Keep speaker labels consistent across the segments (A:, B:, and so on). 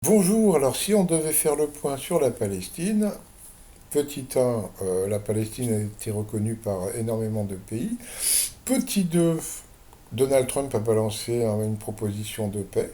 A: Bonjour, alors si on devait faire le point sur la Palestine, petit 1, la Palestine a été reconnue par énormément de pays. Petit 2, Donald Trump a balancé une proposition de paix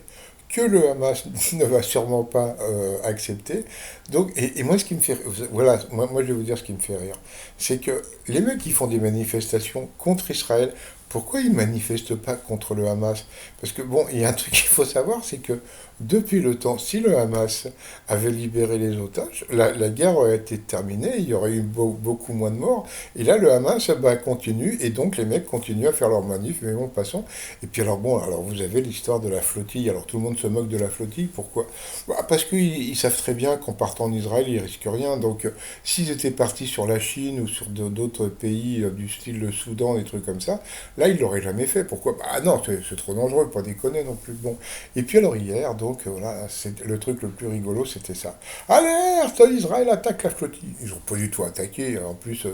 A: que le Hamas ne va sûrement pas accepter. Donc, et moi, ce qui me fait, voilà, moi, je vais vous dire ce qui me fait rire, c'est que les mecs qui font des manifestations contre Israël, pourquoi ils manifestent pas contre le Hamas? Parce que bon, il y a un truc qu'il faut savoir, c'est que depuis le temps, si le Hamas avait libéré les otages, la guerre aurait été terminée, il y aurait eu beaucoup moins de morts. Et là, le Hamas continue, et donc les mecs continuent à faire leur manif, mais bon, passons. Et puis alors bon, alors vous avez l'histoire de la flottille. Alors tout le monde se moque de la flottille. Pourquoi? Bah, parce qu'ils savent très bien qu'en partant en Israël, ils risquent rien. Donc s'ils étaient partis sur la Chine ou sur d'autres pays du style le Soudan, des trucs comme ça, là ils l'auraient jamais fait. Pourquoi? Bah non, c'est trop dangereux, pas déconner non plus. Bon. Et puis alors hier, donc voilà, c'est le truc le plus rigolo, c'était ça. Alerte! Israël attaque la flottille. Ils ont pas du tout attaqué. En plus,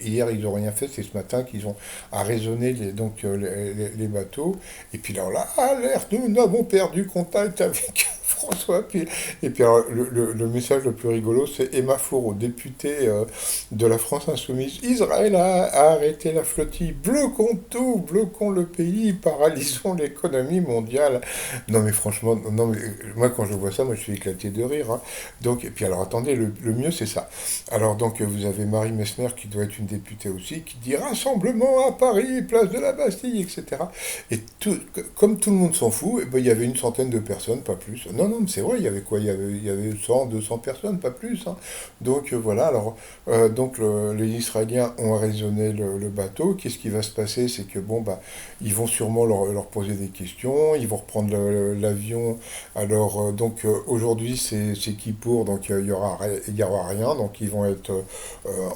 A: hier ils ont rien fait. C'est ce matin qu'ils ont arraisonné les bateaux. Et puis là, alerte, nous avons perdu contact avec François. Et puis alors, le message le plus rigolo, c'est Emma Fourreau, députée de la France Insoumise. Israël a arrêté la flottille. Bloquons tout, bloquons le pays, paralysons l'économie mondiale. Non mais franchement, non mais moi quand je vois ça, moi je suis éclaté de rire, hein. Donc, et puis alors attendez, le mieux c'est ça. Alors donc vous avez Marie Messner qui doit être une députée aussi, qui dit rassemblement à Paris, place de la Bastille, etc. Et comme tout le monde s'en fout, eh ben, il y avait une centaine de personnes, pas plus. Non, non, mais c'est vrai, il y avait quoi? Il y avait 100, 200 personnes, pas plus, hein. Donc voilà, alors les Israéliens ont raisonné le bateau. Qu'est-ce qui va se passer? C'est que bon, bah, ils vont sûrement leur poser des questions, ils vont reprendre l'avion. Alors aujourd'hui c'est qui pour, donc il y aura rien, donc ils vont être,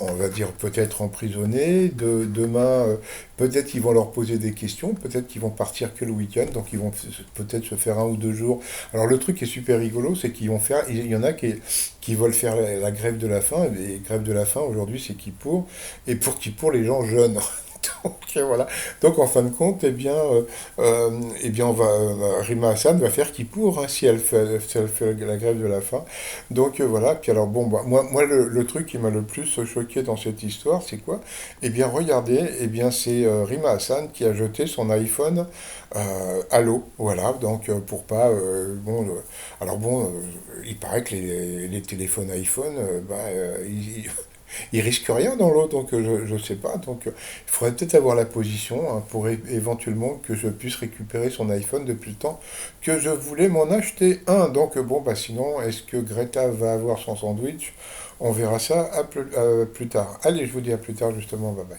A: on va dire peut-être emprisonnés. Demain, peut-être qu'ils vont leur poser des questions, peut-être qu'ils vont partir que le week-end, donc ils vont peut-être se faire 1 ou 2 jours. Alors le truc qui est super rigolo, c'est qu'ils vont faire, il y en a qui veulent faire la grève de la faim, et grève de la faim aujourd'hui c'est Kippour, et pour Kippour les gens jeûnent. Donc voilà. Donc en fin de compte, on va, Rima Hassan va faire Kippour, hein, si elle fait la grève de la faim. Donc voilà. Puis alors bon, bah, moi le truc qui m'a le plus choqué dans cette histoire, c'est quoi? Eh bien regardez, c'est Rima Hassan qui a jeté son iPhone à l'eau. Voilà. Donc pour pas, alors bon, il paraît que les téléphones iPhone, il risque rien dans l'eau, donc je sais pas. Donc il faudrait peut-être avoir la position, hein, pour éventuellement que je puisse récupérer son iPhone depuis le temps que je voulais m'en acheter un. Donc bon, bah sinon, est-ce que Greta va avoir son sandwich? On verra ça à plus tard. Allez, je vous dis à plus tard justement, bye bye.